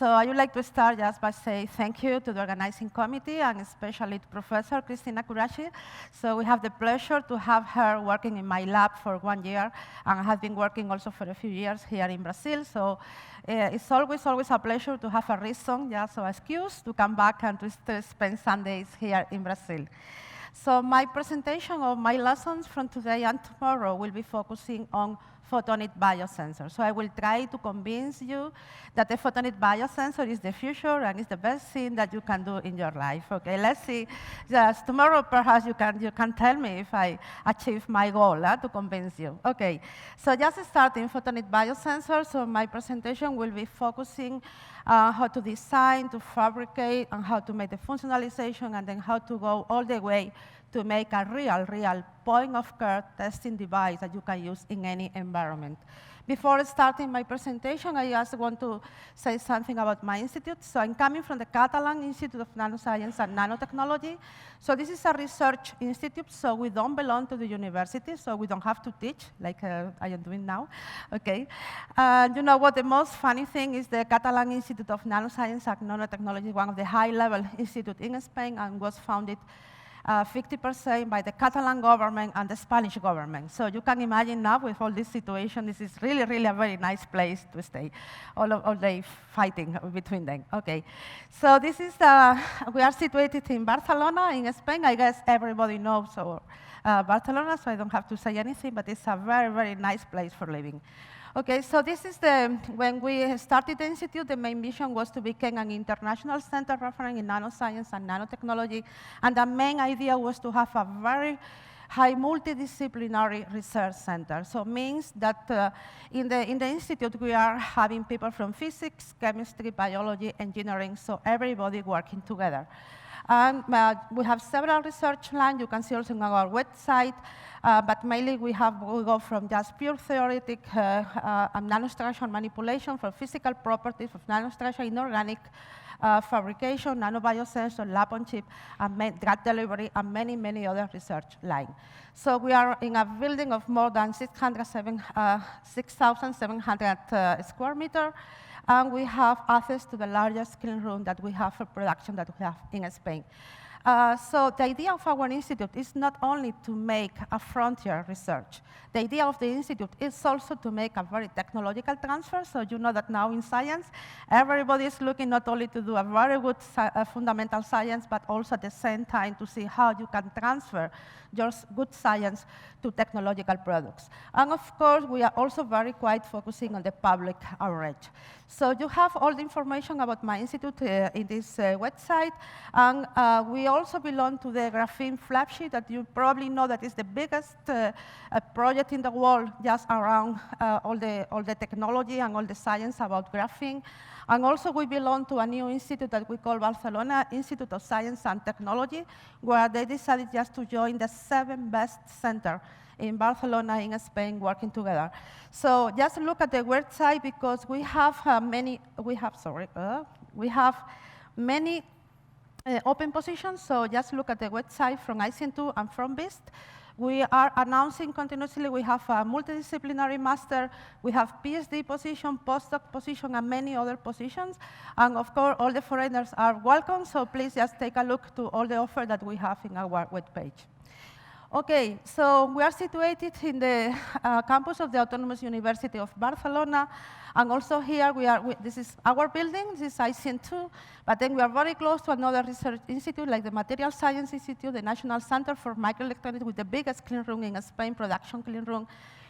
So I would like to start just by saying thank you to the organizing committee and especially to Professor Cristina Curaci. So we have the pleasure to have her working in my lab for 1 year, and I have been working also for a few years here in Brazil. So it's always a pleasure to have a reason, just an excuse to come back and to spend Sundays here in Brazil. So my presentation of my lessons from today and tomorrow will be focusing on photonic biosensor. So I will try to convince you that the photonic biosensor is the future and is the best thing that you can do in your life. Okay, let's see. Just tomorrow, perhaps you can tell me if I achieve my goal to convince you. Okay, so just starting photonic biosensor. So my presentation will be focusing how to design, to fabricate, and how to make the functionalization, and then how to go all the way to make a real point-of-care testing device that you can use in any environment. Before starting my presentation, I just want to say something about my institute. So I'm coming from the Catalan Institute of Nanoscience and Nanotechnology. So this is a research institute, so we don't belong to the university, so we don't have to teach like I am doing now, okay? You know what, the most funny thing is the Catalan Institute of Nanoscience and Nanotechnology is one of the high-level institutes in Spain and was founded 50% by the Catalan government and the Spanish government. So you can imagine now with all this situation, this is really a very nice place to stay, all day fighting between them. Okay, so this is, we are situated in Barcelona, in Spain. I guess everybody knows Barcelona, so I don't have to say anything, but it's a very nice place for living. Okay, so this is when we started the institute, the main mission was to become an international center referent in nanoscience and nanotechnology, and the main idea was to have a very high multidisciplinary research center. So it means that in the institute we are having people from physics, chemistry, biology, engineering, so everybody working together. And we have several research lines. You can see also on our website. But mainly we go from just pure theoretic nanostructure manipulation for physical properties of nanostructure, inorganic fabrication, nanobiosensor, lab on chip, and drug delivery, and many other research lines. So we are in a building of more than 6,700 square meters. And we have access to the largest clean room that we have for production that we have in Spain. So the idea of our institute is not only to make a frontier research. The idea of the institute is also to make a very technological transfer. So you know that now in science, everybody is looking not only to do a very good fundamental science, but also at the same time to see how you can transfer your good science to technological products. And of course, we are also very quite focusing on the public outreach. So you have all the information about my institute in this website. And we also belong to the graphene flagship that you probably know that is the biggest project in the world just around all the technology and all the science about graphene. And also we belong to a new institute that we call Barcelona Institute of Science and Technology, where they decided just to join the 7 best centers in Barcelona, in Spain, working together. So just look at the website because we have many open positions. So just look at the website from ICN2 and from BIST. We are announcing continuously. We have a multidisciplinary master. We have PhD position, postdoc position, and many other positions. And of course, all the foreigners are welcome. So please just take a look to all the offer that we have in our webpage. Okay, so we are situated in the campus of the Autonomous University of Barcelona. And also here, this is our building, this is ICN2, but then we are very close to another research institute like the Material Science Institute, the National Center for Microelectronics with the biggest clean room in Spain, production clean room.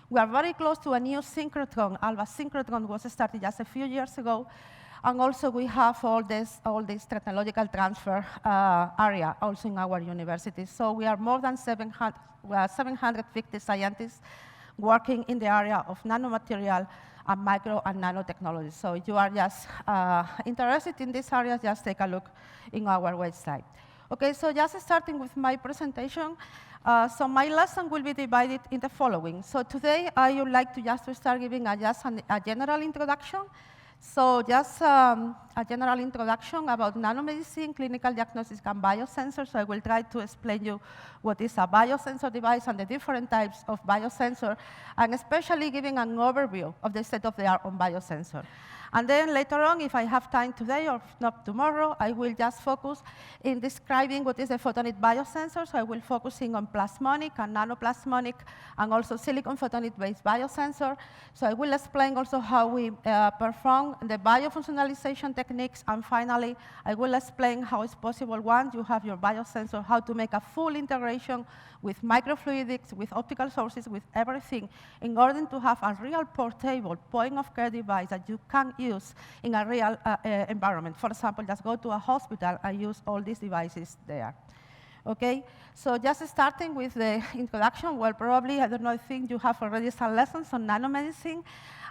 We are very close to a new synchrotron. ALBA synchrotron was started just a few years ago. And also we have all this technological transfer area also in our university. So we are more than 750 scientists working in the area of nanomaterial and micro and nanotechnology. So if you are just interested in this area, just take a look in our website. Okay, so just starting with my presentation. So my lesson will be divided in the following. So today I would like to just start giving a general introduction. So just a general introduction about nanomedicine, clinical diagnostics, and biosensors. So I will try to explain you what is a biosensor device and the different types of biosensor, and especially giving an overview of the state of the art on biosensor. And then later on, if I have time today or if not tomorrow, I will just focus in describing what is a photonic biosensor. So I will focusing on plasmonic and nanoplasmonic and also silicon photonic-based biosensor. So I will explain also how we perform the biofunctionalization techniques. And finally, I will explain how it's possible once you have your biosensor, how to make a full integration with microfluidics, with optical sources, with everything, in order to have a real portable point-of-care device that you can use in a real environment. For example, just go to a hospital and use all these devices there. Okay, so just starting with the introduction, well, probably, I don't know, I think you have already some lessons on nanomedicine.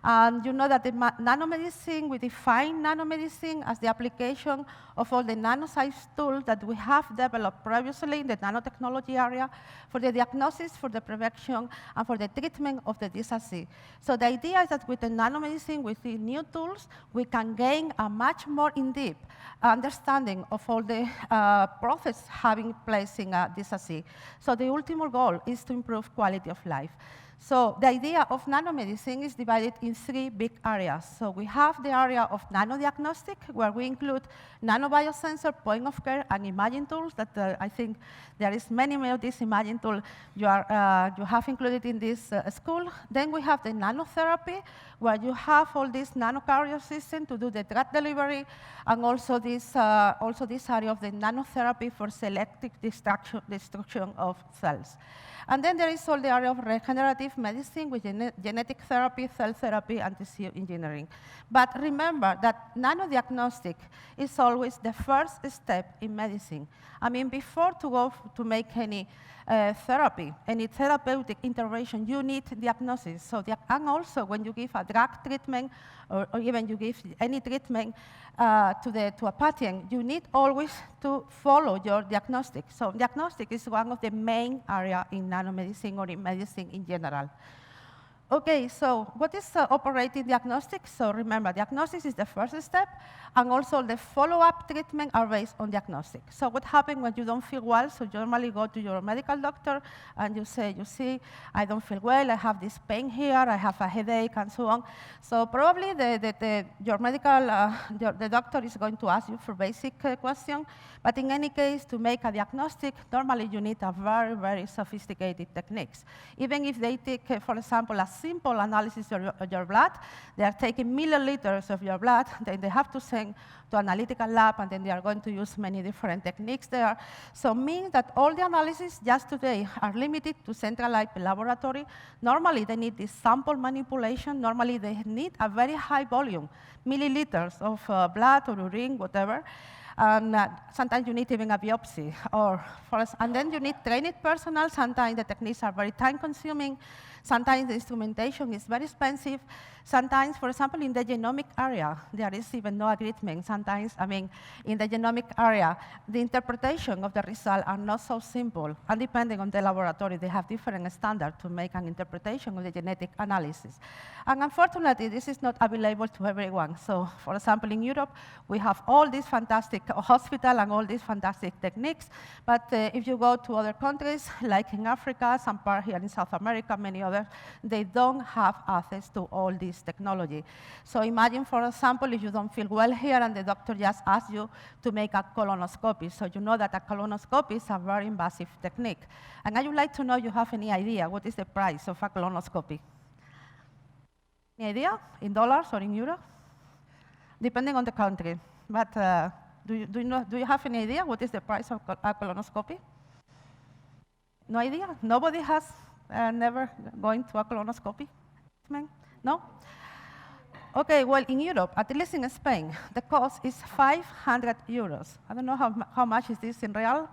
And you know that the nanomedicine, we define nanomedicine as the application of all the nanoscience tools that we have developed previously in the nanotechnology area for the diagnosis, for the prevention, and for the treatment of the disease. So the idea is that with the nanomedicine, with the new tools, we can gain a much more in-depth understanding of all the processes having place in a disease. So the ultimate goal is to improve quality of life. So the idea of nanomedicine is divided in three big areas. So we have the area of nanodiagnostic, where we include nanobiosensor, point-of-care, and imaging tools that I think there is many of these imaging tools you have included in this school. Then we have the nanotherapy, where you have all this nanocarrier system to do the drug delivery, and also this area of the nanotherapy for selective destruction of cells. And then there is all the area of regenerative medicine with genetic therapy, cell therapy, and tissue engineering. But remember that nanodiagnostic is always the first step in medicine. I mean, before to go to make any therapy, any therapeutic intervention, you need diagnosis. So and also, when you give a drug treatment, or even you give any treatment to a patient, you need always to follow your diagnostic. So diagnostic is one of the main areas in nanomedicine or in medicine in general. Okay, so what is operating diagnostic? So remember, diagnosis is the first step, and also the follow-up treatment are based on diagnostic. So what happens when you don't feel well? So you normally go to your medical doctor, and you say, you see, I don't feel well, I have this pain here, I have a headache, and so on. So probably your medical, the doctor is going to ask you for basic questions, but in any case, to make a diagnostic, normally you need a very, very sophisticated techniques. Even if they take, for example, a simple analysis of your blood, they are taking milliliters of your blood, then they have to send to analytical lab, and then they are going to use many different techniques there. So means that all the analysis just today are limited to centralized laboratory. Normally, they need this sample manipulation. Normally, they need a very high volume, milliliters of blood or urine, whatever. And sometimes you need even a biopsy. And then you need trained personnel. Sometimes the techniques are very time-consuming. Sometimes the instrumentation is very expensive. Sometimes, for example, in the genomic area, there is even no agreement. Sometimes, I mean, in the genomic area, the interpretation of the results are not so simple. And depending on the laboratory, they have different standards to make an interpretation of the genetic analysis. And unfortunately, this is not available to everyone. So, for example, in Europe, we have all these fantastic hospitals and all these fantastic techniques. But if you go to other countries, like in Africa, some part here in South America, many others, they don't have access to all this technology. So imagine, for example, if you don't feel well here and the doctor just asks you to make a colonoscopy. So you know that a colonoscopy is a very invasive technique. And I would like to know if you have any idea what is the price of a colonoscopy. Any idea? In dollars or in euros? Depending on the country. But do you have any idea what is the price of a colonoscopy? No idea? Nobody has never going to a colonoscopy? No? Okay, well, in Europe, at least in Spain, the cost is 500 euros. I don't know how much is this in real.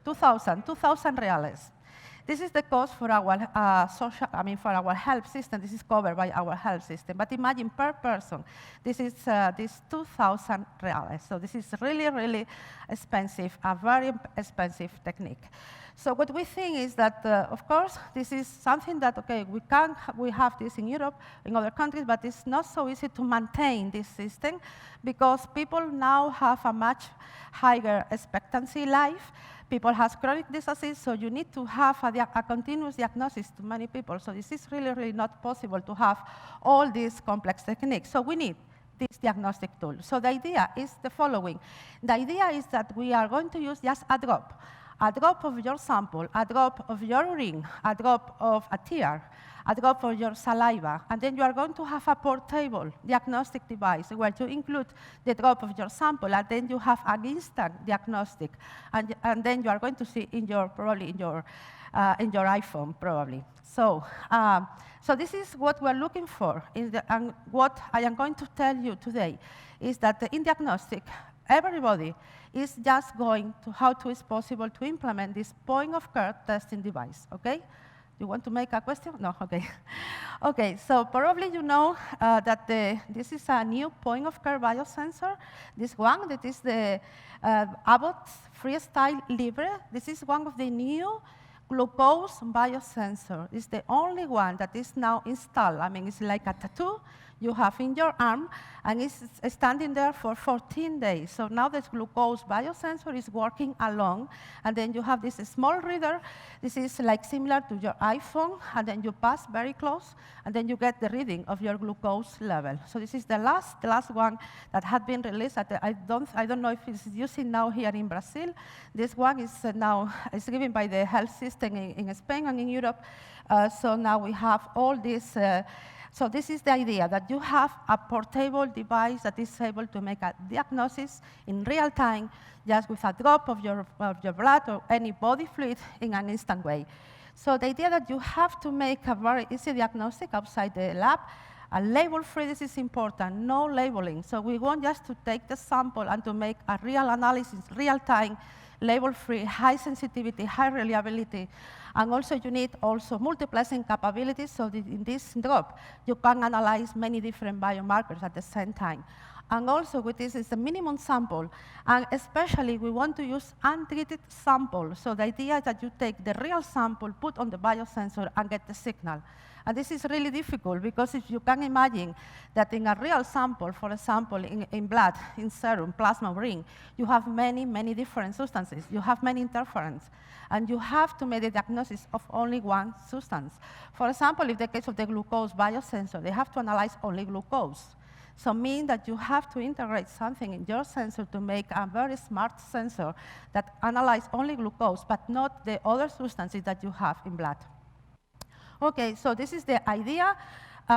2,000 reales. This is the cost for our for our health system. This is covered by our health system. But imagine per person, this is 2,000 reales. So this is really, really expensive, a very expensive technique. So what we think is that, of course, this is something that, okay, we have this in Europe, in other countries, but it's not so easy to maintain this system because people now have a much higher expectancy life. People have chronic diseases, so you need to have a continuous diagnosis to many people. So this is really, really not possible to have all these complex techniques. So we need this diagnostic tool. So the idea is the following. The idea is that we are going to use just a drop of your sample, a drop of your urine, a drop of a tear, a drop of your saliva, and then you are going to have a portable diagnostic device where you include the drop of your sample, and then you have an instant diagnostic, and then you are going to see probably in your iPhone, probably. So, so this is what we're looking for, and what I am going to tell you today is that in diagnostic, everybody is just going to how it's possible to implement this point-of-care testing device, okay? You want to make a question? No, okay. Okay, so probably you know that this is a new point-of-care biosensor. This one, that is the Abbott Freestyle Libre. This is one of the new glucose biosensor. It's the only one that is now installed. I mean, it's like a tattoo you have in your arm, and it's standing there for 14 days. So now this glucose biosensor is working alone, and then you have this small reader. This is like similar to your iPhone, and then you pass very close, and then you get the reading of your glucose level. So this is the last one that had been released. I don't know if it's using now here in Brazil. This one is now given by the health system in Spain and in Europe. So now we have all this. So this is the idea, that you have a portable device that is able to make a diagnosis in real time, just with a drop of your blood or any body fluid in an instant way. So the idea that you have to make a very easy diagnostic outside the lab, a label-free, this is important, no labeling. So we want just to take the sample and to make a real analysis, real-time, label-free, high sensitivity, high reliability. And also you need also multiplexing capabilities, so that in this drop, you can analyze many different biomarkers at the same time. And also with this is the minimum sample. And especially we want to use untreated sample. So the idea is that you take the real sample, put on the biosensor, and get the signal. And this is really difficult, because if you can imagine that in a real sample, for example, in blood, in serum, plasma, urine, you have many, many different substances. You have many interference. And you have to make the diagnosis of only one substance. For example, in the case of the glucose biosensor, they have to analyze only glucose. So mean that you have to integrate something in your sensor to make a very smart sensor that analyzes only glucose, but not the other substances that you have in blood. Okay, so this is the idea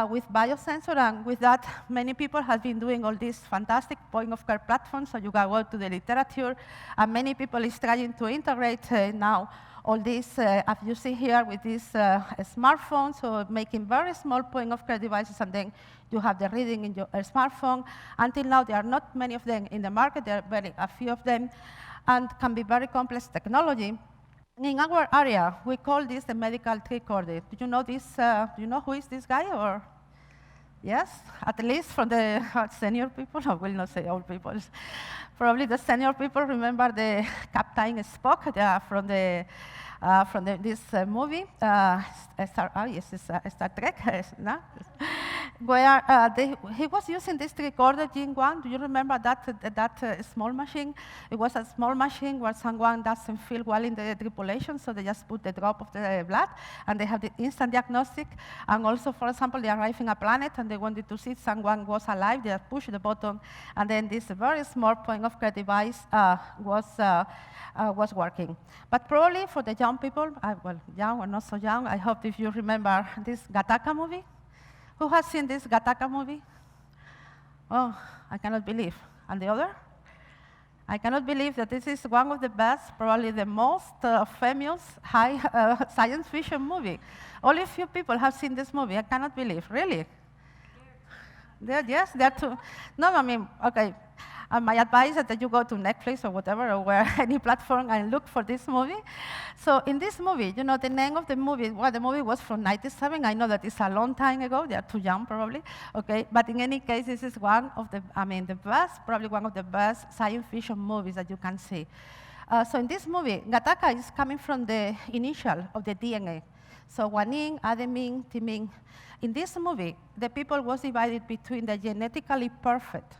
with Biosensor, and with that, many people have been doing all these fantastic point-of-care platforms, so you can go to the literature, and many people is trying to integrate now all this, as you see here, with these smartphones, so making very small point-of-care devices, and then you have the reading in your smartphone. Until now, there are not many of them in the market. There are a few of them, and can be very complex technology. In our area, we call this the medical tricorder. Do you know this? Do you know who is this guy? Or yes, at least from the senior people. I will not say old people. Probably the senior people remember the Captain Spock from this movie, Star Trek. No? Where he was using this tricorder Gene 1. Do you remember that small machine? It was a small machine where someone doesn't feel well in the tripulation, so they just put the drop of the blood, and they have the instant diagnostic. And also, for example, they arrive in a planet, and they wanted to see if someone was alive. They push the button, and then this very small point-of-care device was working. But probably for the young people, well, young or not so young, I hope if you remember this Gattaca movie. Who has seen this Gattaca movie? Oh, I cannot believe. And the other? I cannot believe that this is one of the best, probably the most famous high science fiction movie. Only a few people have seen this movie. I cannot believe. Really? Yes, there are two. No, I mean, okay. My advice is that you go to Netflix or whatever, or where any platform, and look for this movie. So in this movie, you know, the name of the movie, well, the movie was from '97. I know that it's a long time ago. They are too young, probably. Okay, but in any case, this is one of the, the best, probably one of the best science fiction movies that you can see. So in this movie, Gattaca is coming from the initial of the DNA. So guanine, adenine, thymine. In this movie, the people was divided between the genetically perfect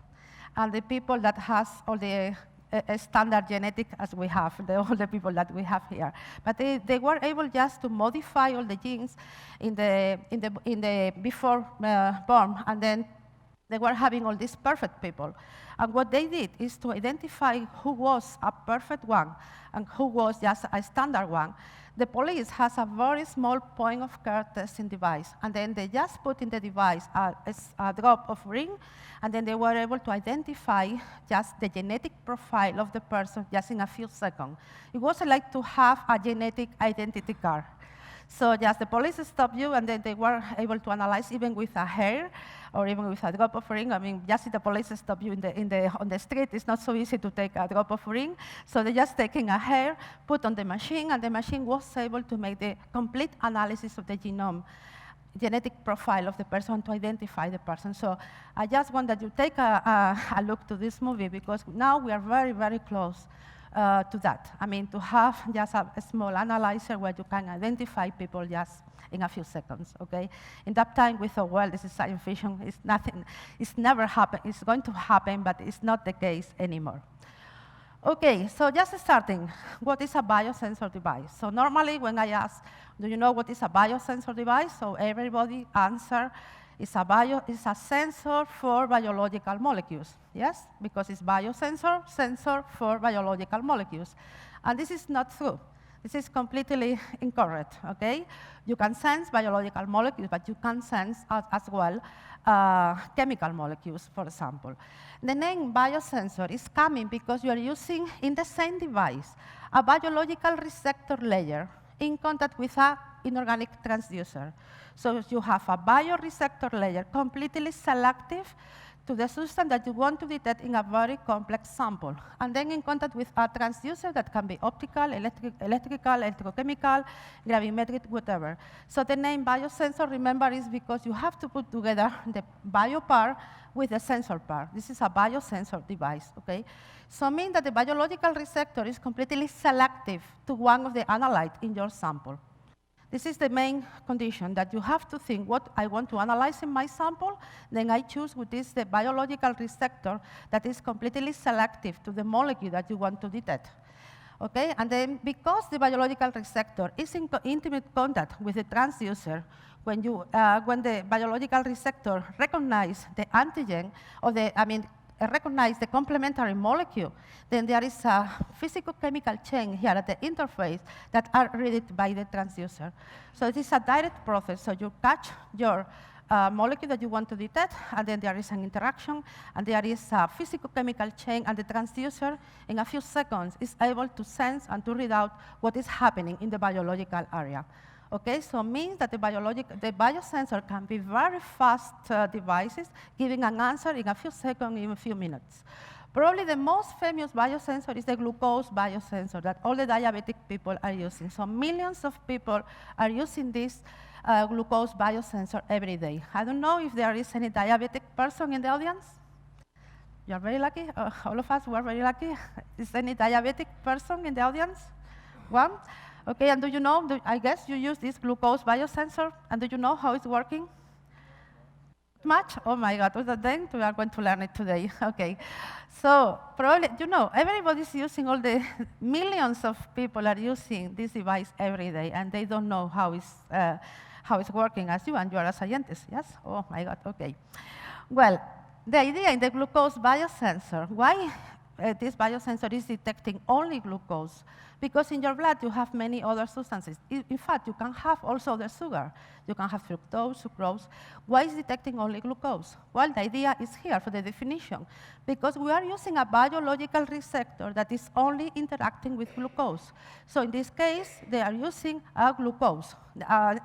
and the people that has all the a standard genetic as we have, all the people that we have here. But they were able just to modify all the genes in the before born, and then they were having all these perfect people. And what they did is to identify who was a perfect one and who was just a standard one. The police has a very small point of care testing device, and then they just put in the device a drop of ring, and then they were able to identify just the genetic profile of the person just in a few seconds. It was like to have a genetic identity card. So just the police stop you, and then they were able to analyze even with a hair or even with a drop of ring. I mean, just if the police stop you on the street, it's not so easy to take a drop of ring. So they're just taking a hair, put on the machine, and the machine was able to make the complete analysis of the genome, genetic profile of the person to identify the person. So I just want that you take a look to this movie, because now we are very, very close to that. I mean, to have just a small analyzer where you can identify people just in a few seconds, okay? In that time, we thought, well, this is science fiction. It's nothing. It's never happened. It's going to happen, but it's not the case anymore. Okay, so just starting, what is a biosensor device? So normally, when I ask, do you know what is a biosensor device? So everybody answer, it's a sensor for biological molecules, yes? Because it's biosensor, sensor for biological molecules. And this is not true. This is completely incorrect, okay? You can sense biological molecules, but you can sense as well chemical molecules, for example. The name biosensor is coming because you are using in the same device a biological receptor layer in contact with an inorganic transducer. So you have a bioreceptor layer completely selective to the substance that you want to detect in a very complex sample, and then in contact with a transducer that can be optical, electrical, electrochemical, gravimetric, whatever. So the name biosensor, remember, is because you have to put together the bio part with the sensor part. This is a biosensor device, okay? So it means that the biological receptor is completely selective to one of the analytes in your sample. This is the main condition, that you have to think what I want to analyze in my sample, then I choose what is the biological receptor that is completely selective to the molecule that you want to detect. Okay, and then because the biological receptor is in intimate contact with the transducer, when the biological receptor recognizes the antigen, or recognize the complementary molecule, then there is a physicochemical chain here at the interface that are read by the transducer. So it is a direct process. So you catch your molecule that you want to detect, and then there is an interaction, and there is a physicochemical chain, and the transducer, in a few seconds, is able to sense and to read out what is happening in the biological area. Okay, so it means that the biosensor can be very fast devices, giving an answer in a few seconds, in a few minutes. Probably the most famous biosensor is the glucose biosensor that all the diabetic people are using. So millions of people are using this glucose biosensor every day. I don't know if there is any diabetic person in the audience. You are very lucky. All of us were very lucky. Is any diabetic person in the audience? One? Okay, and do you know, I guess you use this glucose biosensor, and do you know how it's working? Much? Oh my God, then we are going to learn it today. Okay, so probably, you know, everybody's using, all the millions of people are using this device every day, and they don't know how it's working as you, and you are a scientist, yes? Oh my God, okay. Well, the idea in the glucose biosensor, why this biosensor is detecting only glucose? Because in your blood, you have many other substances. In fact, you can have also the sugar. You can have fructose, sucrose. Why is detecting only glucose? Well, the idea is here for the definition. Because we are using a biological receptor that is only interacting with glucose. So in this case, they are using a glucose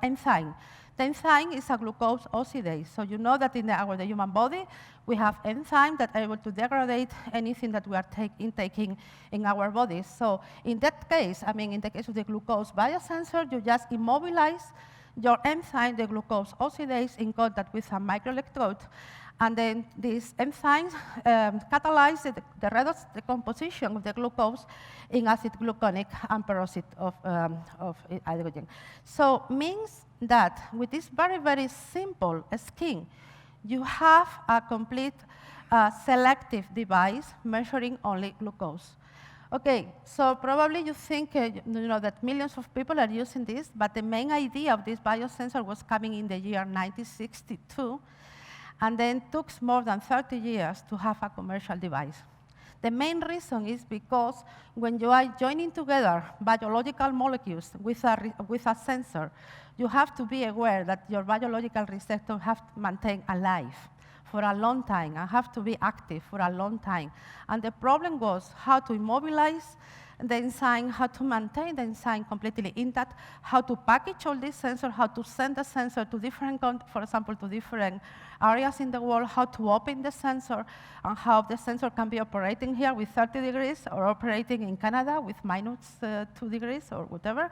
enzyme. The enzyme is a glucose oxidase. So you know that in the human body, we have enzymes that are able to degrade anything that we are taking in our bodies. So in that case, in the case of the glucose biosensor, you just immobilize your enzyme, the glucose oxidase, in contact with a microelectrode. And then these enzymes catalyze the redox decomposition of the glucose in acid gluconic and peroxide of hydrogen. So means that with this very, very simple scheme, you have a complete a selective device measuring only glucose. Okay, so probably you think that millions of people are using this, but the main idea of this biosensor was coming in the year 1962, and then took more than 30 years to have a commercial device. The main reason is because when you are joining together biological molecules with a sensor, you have to be aware that your biological receptor have to maintain alive for a long time and have to be active for a long time. And the problem was how to immobilize the enzyme, how to maintain the enzyme completely intact, how to package all these sensors, how to send the sensor to different, for example, to different areas in the world, how to open the sensor, and how the sensor can be operating here with 30 degrees or operating in Canada with minus 2 degrees or whatever.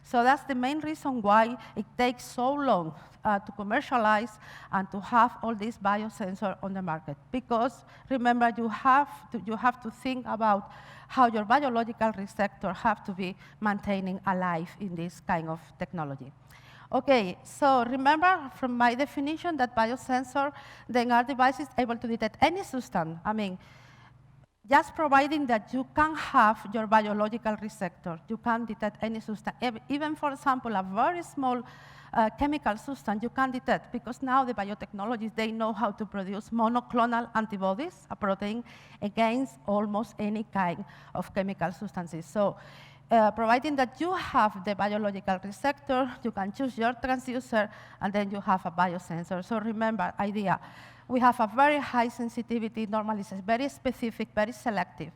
So that's the main reason why it takes so long to commercialize and to have all these biosensors on the market. Because remember, you have to think about how your biological receptor have to be maintaining alive in this kind of technology. Okay, so remember from my definition that biosensor, then our device is able to detect any substance. I mean, just providing that you can have your biological receptor, you can detect any substance. Even, for example, a very small chemical substance you can detect, because now the biotechnologists, they know how to produce monoclonal antibodies, a protein, against almost any kind of chemical substances. So providing that you have the biological receptor, you can choose your transducer, and then you have a biosensor. So remember, idea, we have a very high sensitivity, normally it's very specific, very selective.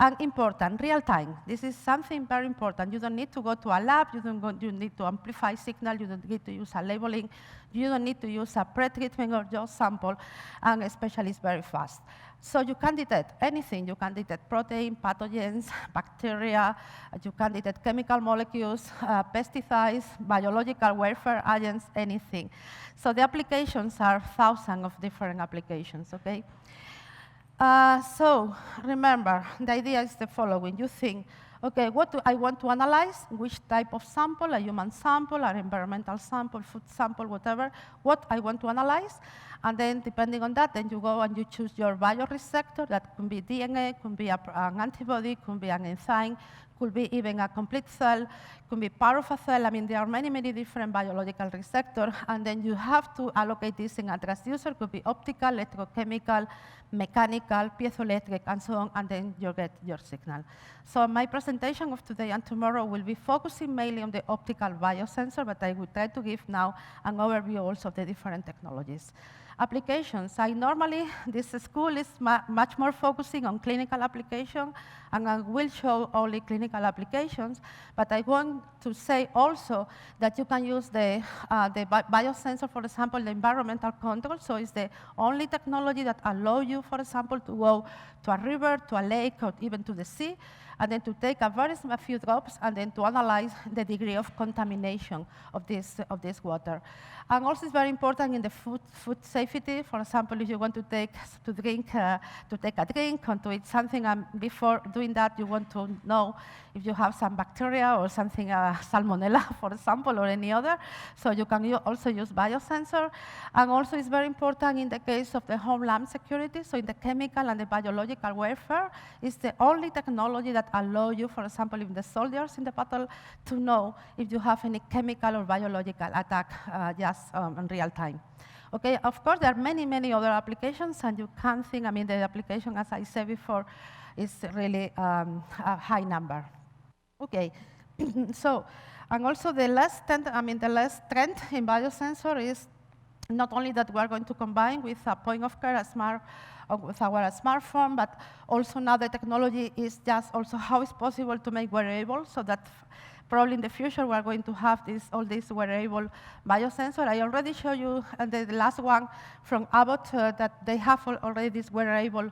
And important, real time. This is something very important. You don't need to go to a lab. You need to amplify signal. You don't need to use a labeling. You don't need to use a pre-treatment or just sample. And especially, it's very fast. So you can detect anything. You can detect protein, pathogens, bacteria. You can detect chemical molecules, pesticides, biological warfare agents, anything. So the applications are thousands of different applications, okay? So remember, the idea is the following. You think, okay, what do I want to analyze? Which type of sample, a human sample, an environmental sample, food sample, whatever, what I want to analyze. And then depending on that, then you go and you choose your bioreceptor. That could be DNA, could be an antibody, could be an enzyme, could be even a complete cell, could be part of a cell. I mean, there are many, many different biological receptors, and then you have to allocate this in a transducer. Could be optical, electrochemical, mechanical, piezoelectric, and so on, and then you get your signal. So my presentation of today and tomorrow will be focusing mainly on the optical biosensor, but I will try to give now an overview also of the different technologies. Applications. This school is much more focusing on clinical application, and I will show only clinical applications, but I want to say also that you can use the biosensor, for example, the environmental control. So it's the only technology that allows you, for example, to go to a river, to a lake, or even to the sea, and then to take a few drops, and then to analyze the degree of contamination of this water. And also it's very important in the food safety. For example, if you want to take a drink, or to eat something, and before doing that, you want to know if you have some bacteria or something, salmonella, for example, or any other. So you can also use biosensor. And also it's very important in the case of the homeland security. So in the chemical and the biological warfare, it's the only technology that allows you, for example, in the soldiers in the battle, to know if you have any chemical or biological attack just in real time. Okay, of course, there are many, many other applications, and you can't think, I mean, the application, as I said before, is really a high number. Okay, so, and also the last trend in biosensor is not only that we are going to combine with a point of care, with our smartphone, but also now the technology is just also how it's possible to make wearable, so that probably in the future we are going to have all these wearable biosensor. I already showed you the last one from Abbott that they have already this wearable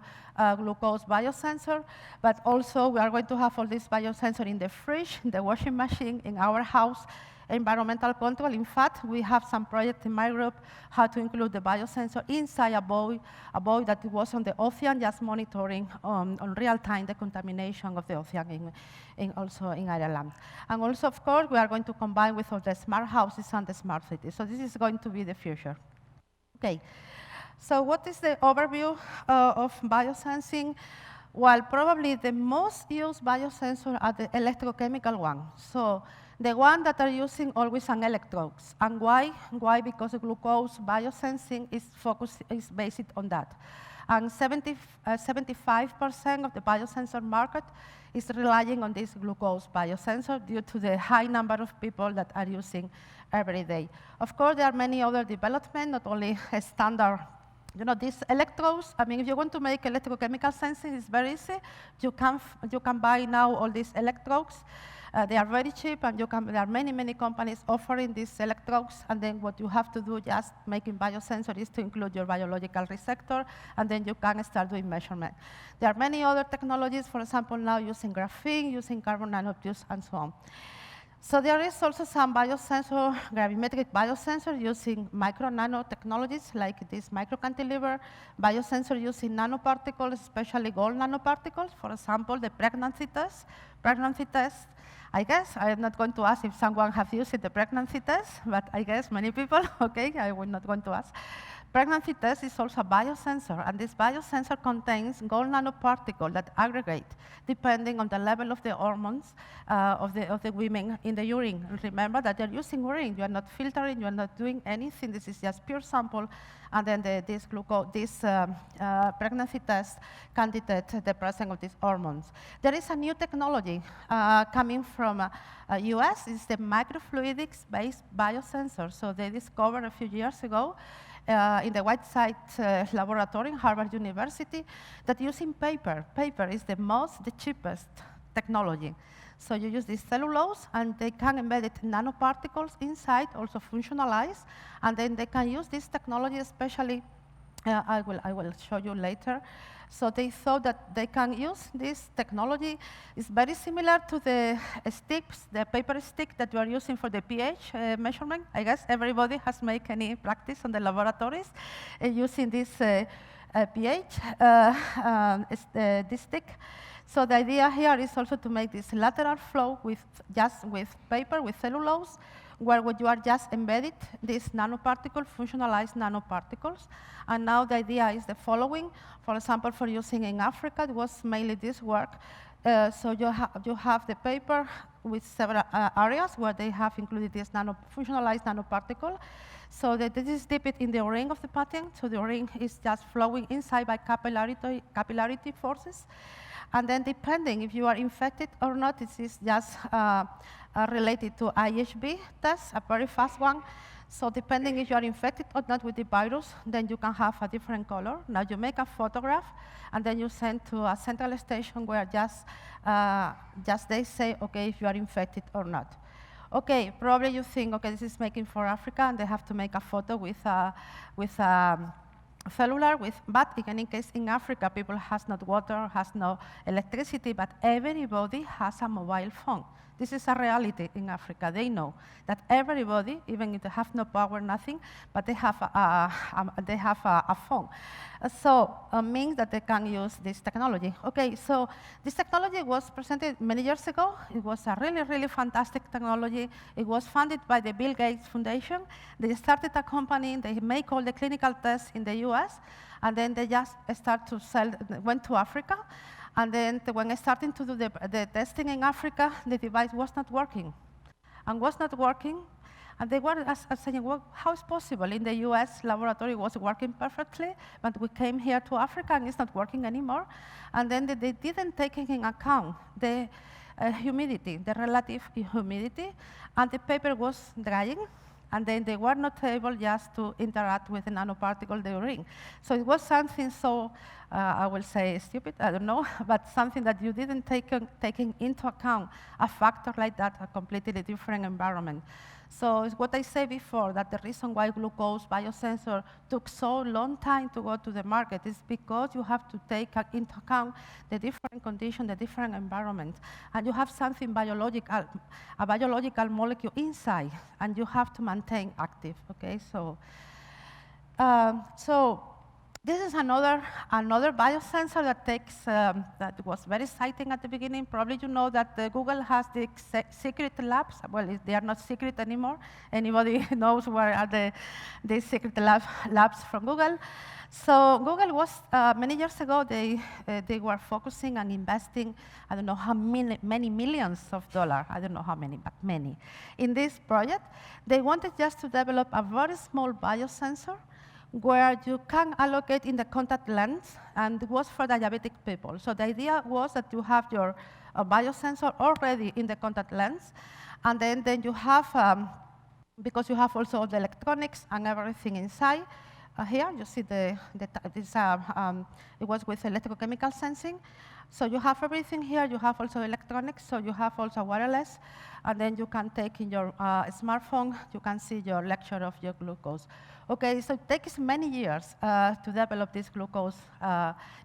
glucose biosensor, but also we are going to have all this biosensor in the fridge, in the washing machine, in our house, environmental control. In fact, we have some project in my group how to include the biosensor inside a buoy that was on the ocean, just monitoring on real time the contamination of the ocean also in Ireland. And also, of course, we are going to combine with all the smart houses and the smart cities. So this is going to be the future. Okay. So what is the overview of biosensing? Well, probably the most used biosensors are the electrochemical one. So the one that are using always an electrodes. And why? Why? Because glucose biosensing is based on that. And 75% of the biosensor market is relying on this glucose biosensor due to the high number of people that are using every day. Of course, there are many other developments, not only a standard. You know, these electrodes, I mean, if you want to make electrochemical sensing, it's very easy. You can buy now all these electrodes. They are very cheap, and there are many, many companies offering these electrodes, and then what you have to do just making biosensor is to include your biological receptor, and then you can start doing measurement. There are many other technologies, for example, now using graphene, using carbon nanotubes, and so on. So there is also some biosensor, gravimetric biosensor using micro-nanotechnologies like this microcantilever, biosensor using nanoparticles, especially gold nanoparticles. For example, the pregnancy test. I guess I'm not going to ask if someone has used the pregnancy test, but I guess many people, okay, I will not going to ask. Pregnancy test is also a biosensor, and this biosensor contains gold nanoparticles that aggregate depending on the level of the hormones of the women in the urine. Remember that you're using urine, you are not filtering, you are not doing anything, this is just pure sample, and then this pregnancy test can detect the presence of these hormones. There is a new technology coming from US, it's the microfluidics-based biosensor. So they discovered a few years ago in the Whiteside laboratory in Harvard University that using paper is the cheapest technology. So you use this cellulose, and they can embed nanoparticles inside, also functionalize, and then they can use this technology, especially, I will show you later. So they thought that they can use this technology. It's very similar to the sticks, the paper stick that you are using for the pH measurement. I guess everybody has made any practice on the laboratories using this pH, this stick. So the idea here is also to make this lateral flow with paper, with cellulose, where you are just embedded these nanoparticles, functionalized nanoparticles. And now the idea is the following. For example, for using in Africa, it was mainly this work. So you have the paper with several areas where they have included this functionalized nanoparticle. So that this is dipped in the ring of the patient. So the ring is just flowing inside by capillarity forces. And then depending if you are infected or not, this is just related to IHB test, a very fast one. So depending if you are infected or not with the virus, then you can have a different color. Now you make a photograph, and then you send to a central station where just they say, okay, if you are infected or not. Okay, probably you think, okay, this is making for Africa, and they have to make a photo with cellular, but in any case, in Africa, people has not water, has no electricity, but everybody has a mobile phone. This is a reality in Africa. They know that everybody, even if they have no power, nothing, but they have a phone. So means that they can use this technology. Okay, so this technology was presented many years ago. It was a really, really fantastic technology. It was funded by the Bill Gates Foundation. They started a company. They make all the clinical tests in the US, and then they just start to sell, went to Africa. And then when starting to do the testing in Africa, the device was not working. And was not working, and they were saying, well, how is possible? In the US laboratory it was working perfectly, but we came here to Africa and it's not working anymore. And then they didn't take in account the humidity, the relative humidity, and the paper was drying. And then they were not able just to interact with the nanoparticle they were in. So it was something so, I will say stupid, I don't know, but something that you didn't take into account, a factor like that, a completely different environment. So it's what I said before, that the reason why glucose biosensor took so long time to go to the market is because you have to take into account the different conditions, the different environments. And you have something biological, a biological molecule inside, and you have to maintain active, okay? So This is another biosensor that that was very exciting at the beginning. Probably you know that Google has the secret labs. Well, they are not secret anymore. Anybody knows where are the secret labs from Google? So Google was, many years ago, they were focusing and investing, I don't know how many millions of dollars, I don't know how many, but many, in this project. They wanted just to develop a very small biosensor where you can allocate in the contact lens, and it was for diabetic people. So the idea was that you have your biosensor already in the contact lens, and then you have, because you have also all the electronics and everything inside. Here you see it was with electrochemical sensing. So you have everything here. You have also electronics. So you have also wireless, and then you can take in your smartphone. You can see your lecture of your glucose. Okay, so it takes many years to develop this glucose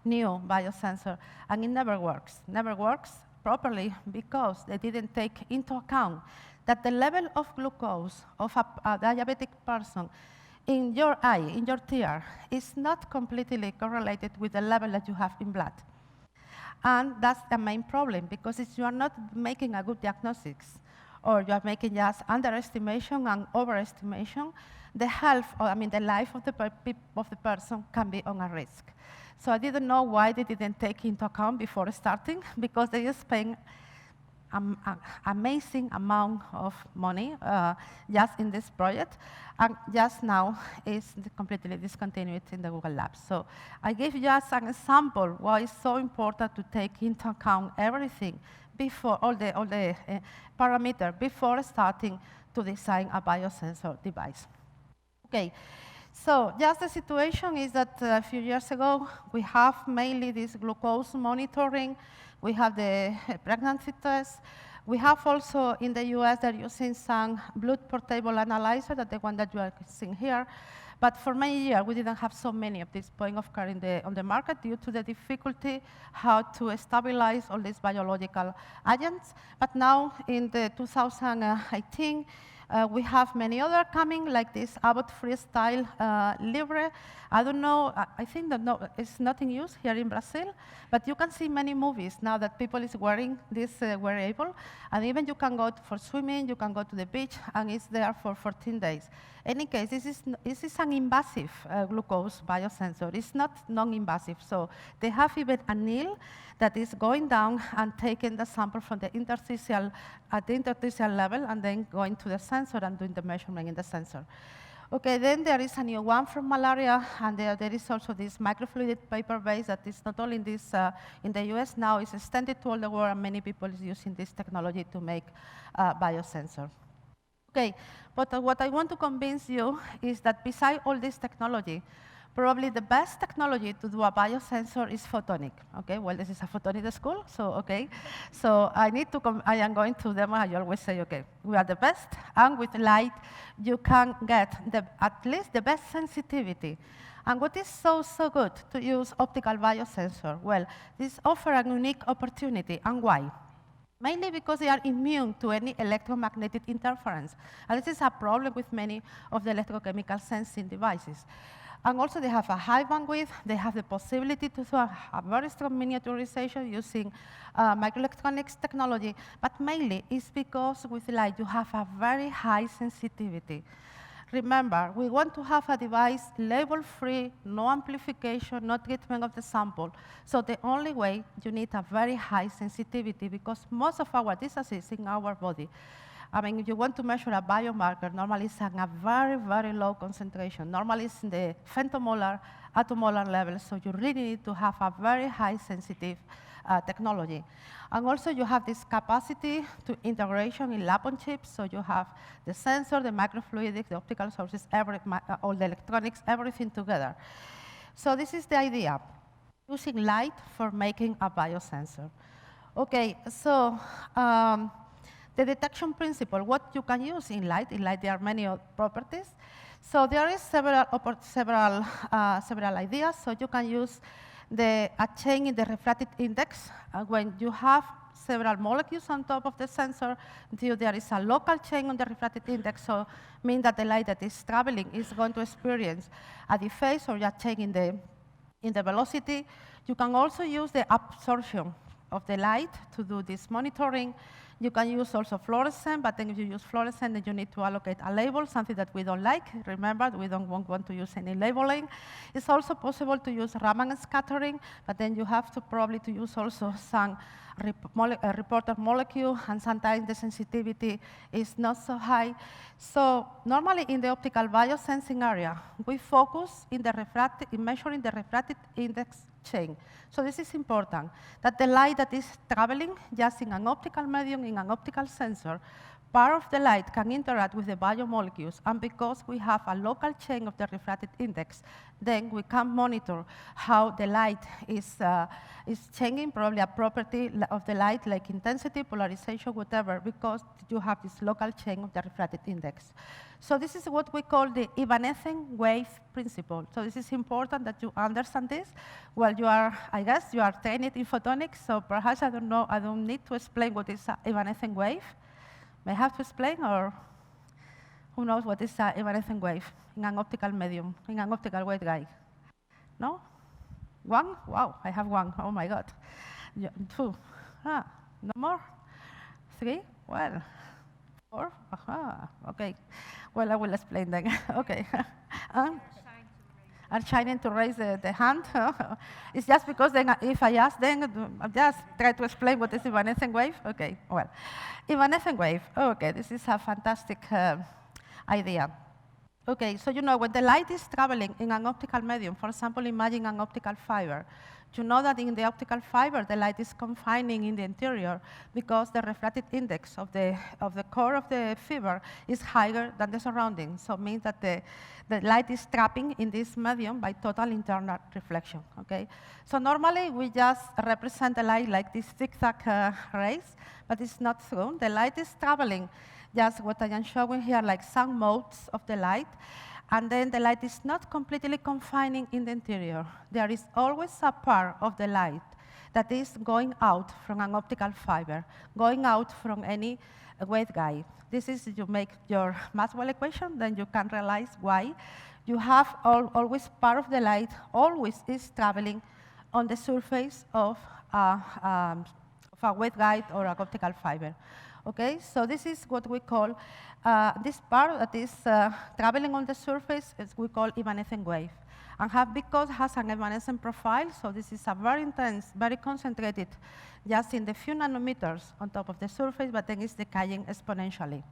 new biosensor, and it never works. Never works properly because they didn't take into account that the level of glucose of a diabetic person in your eye, in your tear, is not completely correlated with the level that you have in blood. And that's the main problem, because if you are not making a good diagnostics, or you are making just underestimation and overestimation, the health, or I mean the life of the person can be on a risk. So I didn't know why they didn't take into account before starting, because they spent an amazing amount of money just in this project, and just now is completely discontinued in the Google Labs. So I gave just an example why it's so important to take into account everything before, all the parameters before starting to design a biosensor device. Okay, so just the situation is that a few years ago, we have mainly this glucose monitoring. We have the pregnancy test. We have also in the US, they're using some blood portable analyzer, that the one that you are seeing here. But for many years, we didn't have so many of this point of care on the market due to the difficulty how to stabilize all these biological agents. But now in the 2018, we have many other coming, like this Abbott Freestyle Libre. I don't know, I think that it's not in use here in Brazil, but you can see many movies now that people is wearing this wearable, and even you can go for swimming, you can go to the beach, and it's there for 14 days. In any case, this is an invasive glucose biosensor. It's not non-invasive, so they have even a needle that is going down and taking the sample from the interstitial, at the interstitial level, and then going to the sensor and doing the measurement in the sensor. Okay, then there is a new one for malaria, and there is also this microfluidic paper base that is not only in this in the US now, it's extended to all the world, and many people is using this technology to make biosensor. Okay, but what I want to convince you is that beside all this technology, probably the best technology to do a biosensor is photonic. Okay, well, this is a photonic school, so okay. So I am going to demo. I always say, okay, we are the best, and with light, you can get at least the best sensitivity. And what is so good to use optical biosensor? Well, this offers a unique opportunity, and why? Mainly because they are immune to any electromagnetic interference. And this is a problem with many of the electrochemical sensing devices. And also they have a high bandwidth. They have the possibility to do a very strong miniaturization using microelectronics technology. But mainly it's because with light you have a very high sensitivity. Remember, we want to have a device label-free, no amplification, no treatment of the sample. So the only way, you need a very high sensitivity, because most of our diseases in our body, I mean, if you want to measure a biomarker, normally it's at a very, very low concentration. Normally it's in the femtomolar, attomolar level, so you really need to have a very high sensitive technology. And also you have this capacity to integration in lab-on-chip, so you have the sensor, the microfluidics, the optical sources, all the electronics, everything together. So this is the idea, using light for making a biosensor. Okay, so the detection principle, what you can use in light there are many properties. So there is several ideas, so you can use a change in the refractive index. When you have several molecules on top of the sensor, there is a local change on the refractive index, so means that the light that is traveling is going to experience a dephase or a change in the velocity. You can also use the absorption of the light to do this monitoring. You can use also fluorescent, but then if you use fluorescent, then you need to allocate a label, something that we don't like. Remember, we don't want to use any labeling. It's also possible to use Raman scattering, but then you have to probably to use also some reporter molecule, and sometimes the sensitivity is not so high. So normally in the optical biosensing area, we focus in measuring the refractive index chain. So this is important, that the light that is traveling just in an optical medium, in an optical sensor, part of the light can interact with the biomolecules, and because we have a local chain of the refractive index, then we can monitor how the light is changing, probably a property of the light, like intensity, polarization, whatever, because you have this local chain of the refractive index. So this is what we call the evanescent wave principle. So this is important that you understand this. Well, you are, I guess, you are trained in photonics, so perhaps I don't need to explain what is an evanescent wave. May I have to explain, or who knows what is an evanescent wave in an optical medium, in an optical waveguide? No? One? Wow, I have one. Oh my God. Yeah, two. Ah, no more? Three? Well, four? Aha, okay. Well, I will explain then. Okay. Are shining to raise the hand. It's just because then if I ask, then I'll just try to explain what is evanescent wave. Okay, well, evanescent wave. Okay, this is a fantastic idea. Okay, so you know when the light is traveling in an optical medium, for example, imagine an optical fiber. You know that in the optical fiber, the light is confining in the interior because the refractive index of the core of the fiber is higher than the surrounding. So it means that the light is trapping in this medium by total internal reflection, okay? So normally, we just represent the light like this zigzag rays, but it's not true. The light is traveling, just what I am showing here, like some modes of the light. And then the light is not completely confining in the interior. There is always a part of the light that is going out from an optical fiber, going out from any waveguide. This is, you make your Maxwell equation, then you can realize why. You have always part of the light always is traveling on the surface of a waveguide or an optical fiber. Okay, so this is what we call, this part that is traveling on the surface, is we call evanescent wave. And because it has an evanescent profile, so this is a very intense, very concentrated, just in the few nanometers on top of the surface, but then it's decaying exponentially.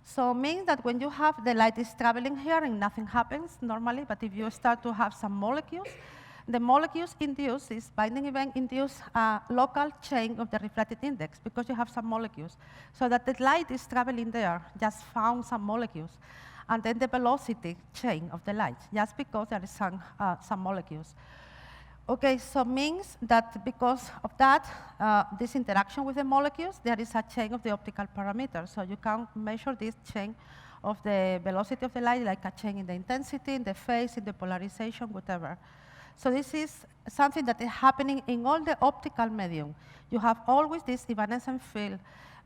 So it means that when you have the light is traveling here and nothing happens normally, but if you start to have some molecules, the molecules induce, this binding event induce a local chain of the refractive index because you have some molecules. So that the light is traveling there, just found some molecules. And then the velocity chain of the light, just because there is some molecules. Okay, so means that because of that, this interaction with the molecules, there is a chain of the optical parameters. So you can measure this chain of the velocity of the light, like a chain in the intensity, in the phase, in the polarization, whatever. So this is something that is happening in all the optical medium. You have always this evanescent field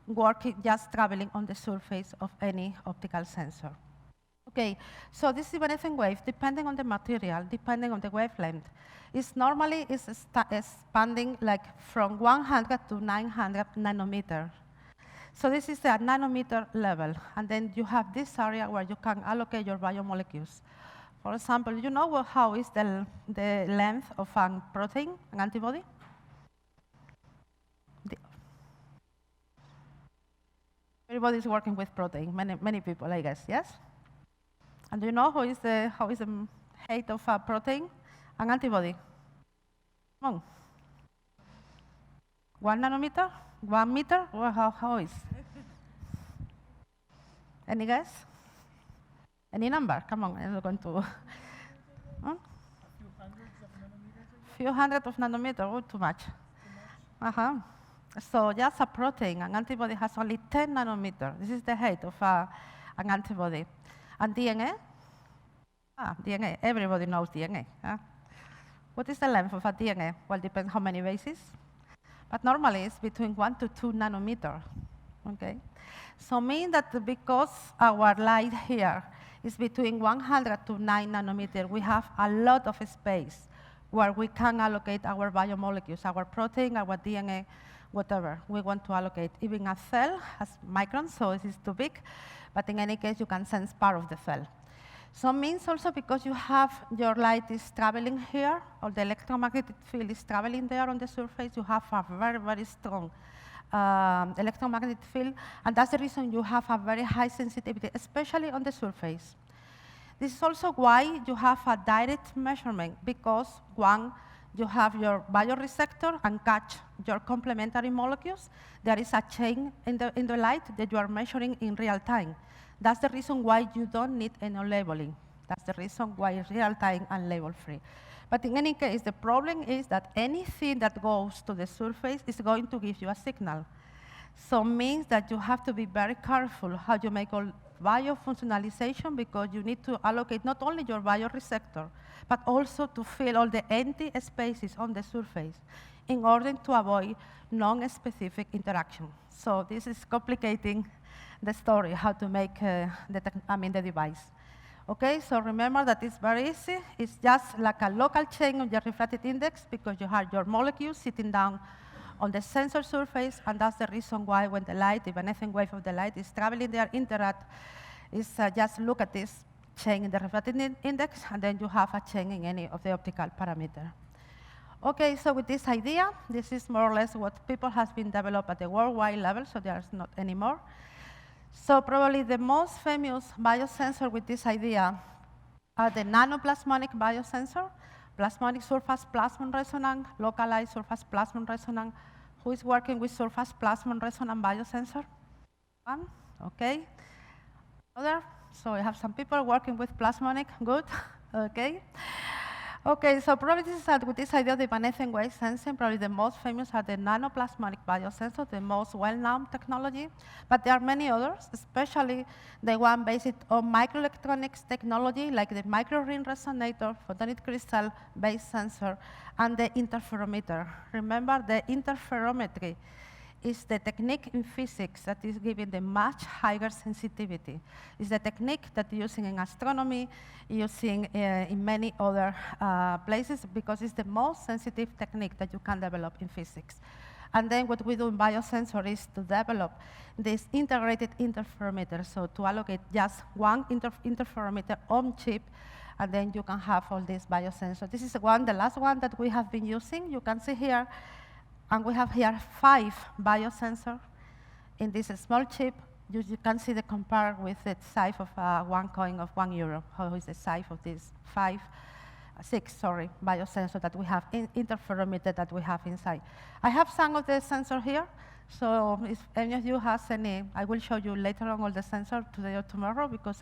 working, just traveling on the surface of any optical sensor. Okay, so this evanescent wave, depending on the material, depending on the wavelength, is normally expanding like from 100 to 900 nanometers. So this is the nanometer level, and then you have this area where you can allocate your biomolecules. For example, you know how is the length of a protein, an antibody? Everybody is working with protein, many people, I guess, yes? And do you know how is the height of a protein, an antibody? Come on. 1 nanometer? 1 meter? Or how is? Any guess? Any number? Come on, I'm going to. Huh? Few hundreds of nanometers, oh, too much. So just a protein, an antibody has only 10 nanometers. This is the height of an antibody. And DNA? DNA, everybody knows DNA. Huh? What is the length of a DNA? Well, depends how many bases. But normally it's between 1 to 2 nanometers. Okay? So mean that because our light here is between 100 to 9 nanometers, we have a lot of space where we can allocate our biomolecules, our protein, our DNA, whatever we want to allocate. Even a cell has microns, so it is too big, but in any case, you can sense part of the cell. So it means also because you have your light is traveling here, or the electromagnetic field is traveling there on the surface, you have a very, very strong electromagnetic field, and that's the reason you have a very high sensitivity, especially on the surface. This is also why you have a direct measurement, because one, you have your bioreceptor and catch your complementary molecules. There is a chain in the light that you are measuring in real time. That's the reason why you don't need any labeling. That's the reason why it's real time and label free. But in any case, the problem is that anything that goes to the surface is going to give you a signal. So it means that you have to be very careful how you make all biofunctionalization, because you need to allocate not only your bioreceptor, but also to fill all the empty spaces on the surface in order to avoid non-specific interaction. So this is complicating the story, how to make the device. Okay, so remember that it's very easy. It's just like a local chain of your refractive index, because you have your molecules sitting down on the sensor surface, and that's the reason why when the light, the evanescent wave of the light is traveling there, interact, is just look at this chain in the refractive index, and then you have a chain in any of the optical parameter. Okay, so with this idea, this is more or less what people have been developed at the worldwide level, so there's not anymore. So probably the most famous biosensor with this idea are the nanoplasmonic biosensor, plasmonic surface plasmon resonance, localized surface plasmon resonance. Who is working with surface plasmon resonance biosensor? One, okay. Other, so I have some people working with plasmonic, good, okay. Okay, so probably this is with this idea of the evanescent wave sensing, probably the most famous are the nanoplasmonic biosensors, the most well-known technology. But there are many others, especially the one based on microelectronics technology, like the micro-ring resonator, photonic crystal-based sensor, and the interferometer. Remember, the interferometry is the technique in physics that is giving the much higher sensitivity. It's the technique that you're using in astronomy, using in many other places, because it's the most sensitive technique that you can develop in physics. And then what we do in biosensor is to develop this integrated interferometer, so to allocate just one interferometer on chip, and then you can have all these biosensors. This is the last one that we have been using. You can see here, and we have here 5 biosensors in this small chip. You can see the compare with the size of one coin of €1. How is the size of these 6 biosensors that we have, interferometer that we have inside. I have some of the sensors here. So if any of you has any, I will show you later on all the sensors today or tomorrow, because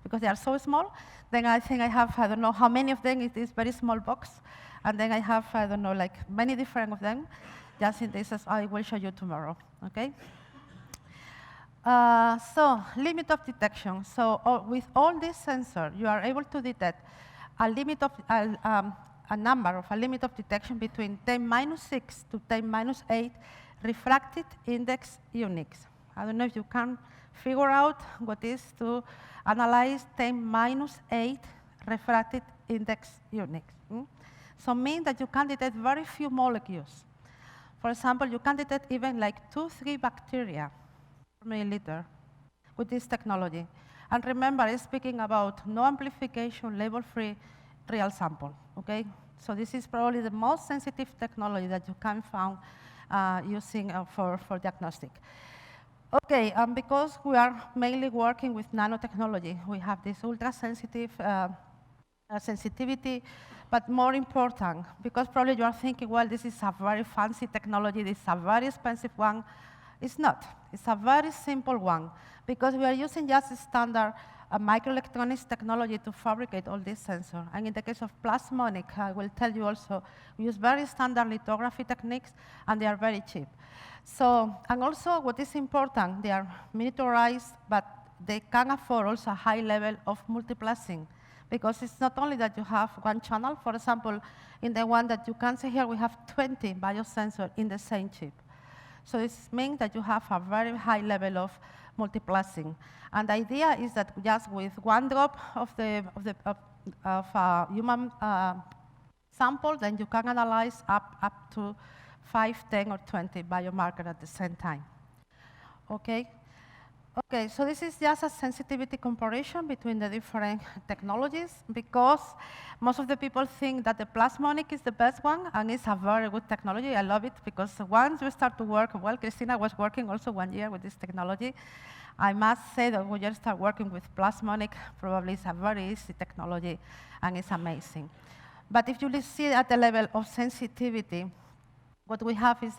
because they are so small. Then I think I have, I don't know how many of them in this very small box. And then I have, I don't know, like many different of them. Just in this, I will show you tomorrow, okay? So limit of detection. So with all these sensors, you are able to detect a limit of, a limit of detection between 10⁻⁶ to 10⁻⁸ refracted index units. I don't know if you can figure out what is to analyze 10⁻⁸ refracted index units. So mean that you can detect very few molecules. For example, you can detect even like 2-3 bacteria per milliliter with this technology. And remember, it's speaking about no amplification, label-free, real sample, okay? So this is probably the most sensitive technology that you can find using for diagnostic. Okay, because we are mainly working with nanotechnology, we have this ultra-sensitive sensitivity, but more important, because probably you are thinking, well, this is a very fancy technology, this is a very expensive one. It's not. It's a very simple one, because we are using just standard microelectronics technology to fabricate all these sensors. And in the case of plasmonic, I will tell you also, we use very standard lithography techniques, and they are very cheap. So, and also what is important, they are miniaturized, but they can afford also a high level of multiplexing, because it's not only that you have one channel. For example, in the one that you can see here, we have 20 biosensors in the same chip. So this means that you have a very high level of multiplexing. And the idea is that just with one drop of human sample, then you can analyze up to 5, 10, or 20 biomarkers at the same time. Okay? Okay, so this is just a sensitivity comparison between the different technologies, because most of the people think that the plasmonic is the best one, and it's a very good technology. I love it, because once you start to work, well, Christina was working also 1 year with this technology. I must say that when you start working with plasmonic, probably it's a very easy technology, and it's amazing. But if you see at the level of sensitivity, what we have is,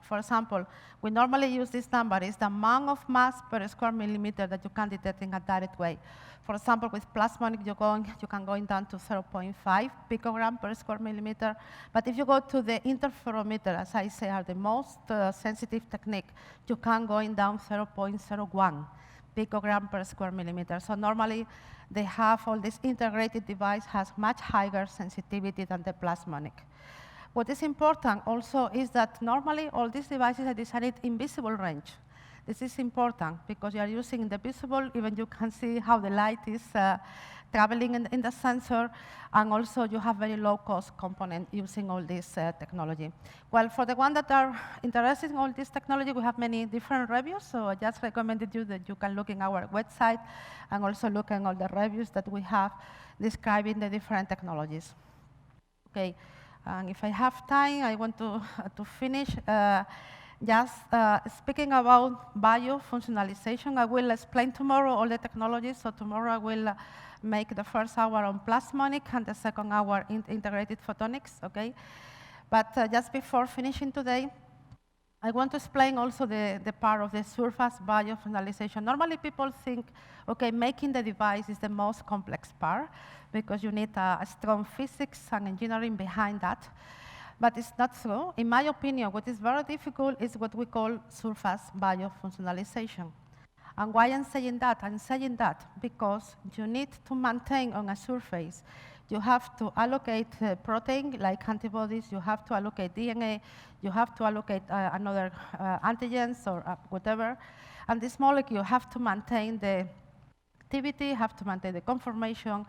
for example, we normally use this number, is the amount of mass per square millimeter that you can detect in a direct way. For example, with plasmonic, you can go down to 0.5 picogram per square millimeter. But if you go to the interferometer, as I say, are the most sensitive technique, you can go down 0.01 picogram per square millimeter. So normally, they have all this integrated device has much higher sensitivity than the plasmonic. What is important also is that normally all these devices are designed in visible range. This is important because you are using the visible, even you can see how the light is traveling in the sensor, and also you have very low cost component using all this technology. Well, for the one that are interested in all this technology, we have many different reviews, so I just recommended you that you can look in our website and also look at all the reviews that we have describing the different technologies. Okay. And if I have time, I want to finish just speaking about biofunctionalization. I will explain tomorrow all the technologies. So tomorrow I will make the first hour on plasmonic and the second hour in integrated photonics, okay? But just before finishing today, I want to explain also the part of the surface biofunctionalization. Normally people think, okay, making the device is the most complex part because you need a strong physics and engineering behind that. But it's not so. In my opinion, what is very difficult is what we call surface biofunctionalization. And why I'm saying that? I'm saying that because you need to maintain on a surface. You have to allocate protein, like antibodies. You have to allocate DNA. You have to allocate another antigens or whatever. And this molecule have to maintain the activity, have to maintain the conformation.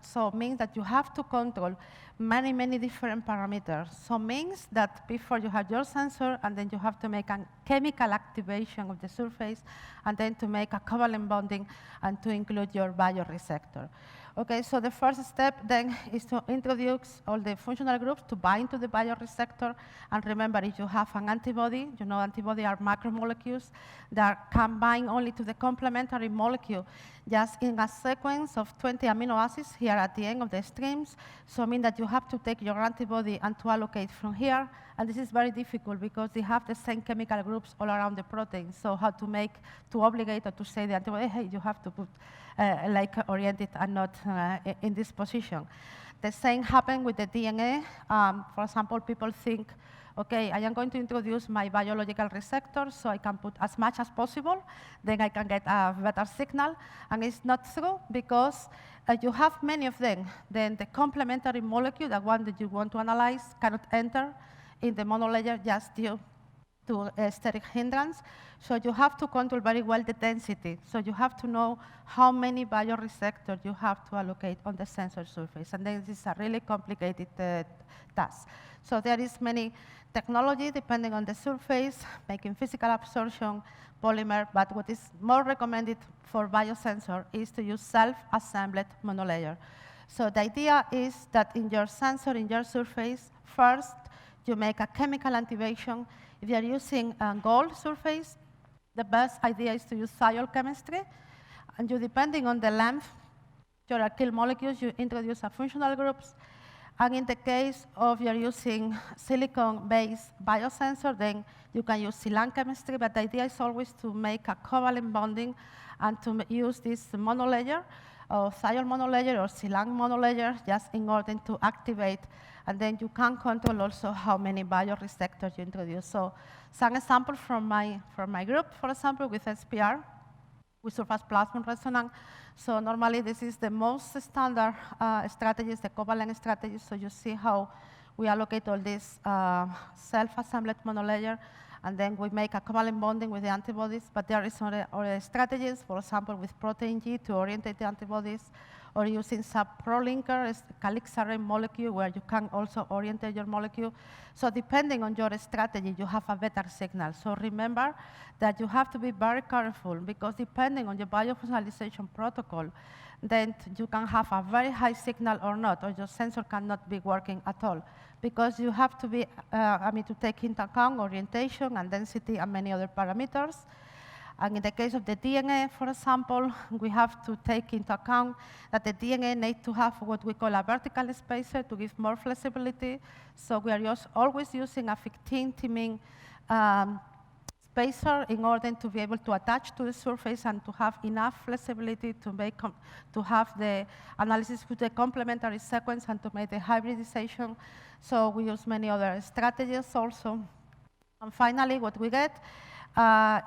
So it means that you have to control many, many different parameters. So it means that before you have your sensor, and then you have to make a chemical activation of the surface, and then to make a covalent bonding, and to include your bioreceptor. Okay, so the first step then is to introduce all the functional groups to bind to the bioreceptor. And remember, if you have an antibody, you know antibody are macromolecules that can bind only to the complementary molecule just in a sequence of 20 amino acids here at the end of the streams. So I mean that you have to take your antibody and to allocate from here. And this is very difficult because they have the same chemical groups all around the protein. So how to obligate or to say the antibody, hey, you have to put like oriented and not in this position. The same happened with the DNA. For example, people think, okay, I am going to introduce my biological receptors so I can put as much as possible, then I can get a better signal. And it's not true because you have many of them. Then the complementary molecule, the one that you want to analyze, cannot enter in the monolayer just due to steric hindrance. So you have to control very well the density. So you have to know how many bioreceptors you have to allocate on the sensor surface. And then this is a really complicated task. So there is many technology depending on the surface, making physical absorption, polymer, but what is more recommended for biosensor is to use self-assembled monolayer. So the idea is that in your sensor, in your surface, first you make a chemical activation. If you are using a gold surface, the best idea is to use thiol chemistry. And you, depending on the length, your alkyl molecules, you introduce a functional groups. And in the case of you're using silicon-based biosensor, then you can use silan chemistry. But the idea is always to make a covalent bonding and to use this monolayer, or thiol monolayer or silan monolayer, just in order to activate. And then you can control also how many bioreceptors you introduce. So some examples from my group, for example, with SPR, with surface plasmon resonance. So normally this is the most standard strategies, the covalent strategies. So you see how we allocate all these self-assembled monolayer, and then we make a covalent bonding with the antibodies. But there is other strategies, for example, with protein G to orientate the antibodies, or using sub-prolinker, calyx array molecule, where you can also orientate your molecule. So depending on your strategy, you have a better signal. So remember that you have to be very careful, because depending on your biofunctionalization protocol, then you can have a very high signal or not, or your sensor cannot be working at all, because you have to be, to take into account orientation and density and many other parameters. And in the case of the DNA, for example, we have to take into account that the DNA needs to have what we call a vertical spacer to give more flexibility. So we are always using a 15 timing spacer in order to be able to attach to the surface and to have enough flexibility to have the analysis with the complementary sequence and to make the hybridization. So we use many other strategies also. And finally, what we get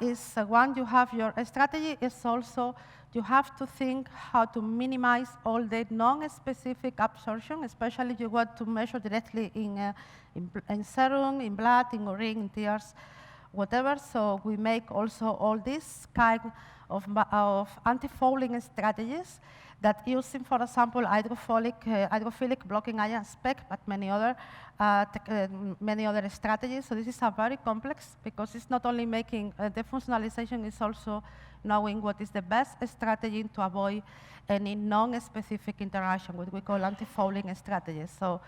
is when you have your strategy, is also you have to think how to minimize all the non-specific absorption, especially if you want to measure directly in serum, in blood, in urine, in tears, whatever. So we make also all this kind of anti-fouling strategies that using, for example, hydrophilic blocking ion spec, but many other strategies. So this is a very complex, because it's not only making the functionalization, it's also knowing what is the best strategy to avoid any non-specific interaction, what we call anti-fouling strategies. So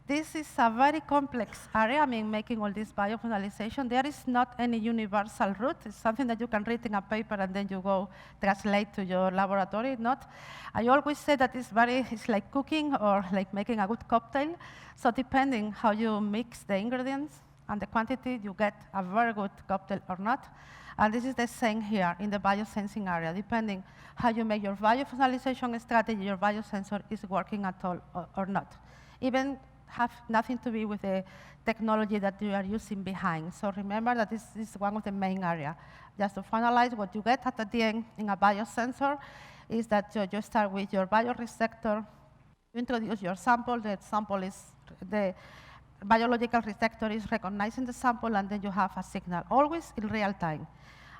this is a very complex area, making all this biofunctionalization. There is not any universal route. It's something that you can read in a paper and then you go translate to your laboratory. I always say that it's like cooking or like making a good cocktail. So depending how you mix the ingredients and the quantity, you get a very good cocktail or not. And this is the same here in the biosensing area. Depending how you make your biofunctionalization strategy, your biosensor is working at all or not. Even have nothing to do with the technology that you are using behind. So remember that this is one of the main areas. Just to finalize, what you get at the end in a biosensor is that you start with your bioreceptor, you introduce your sample, the sample is, the biological receptor is recognizing the sample, and then you have a signal, always in real time.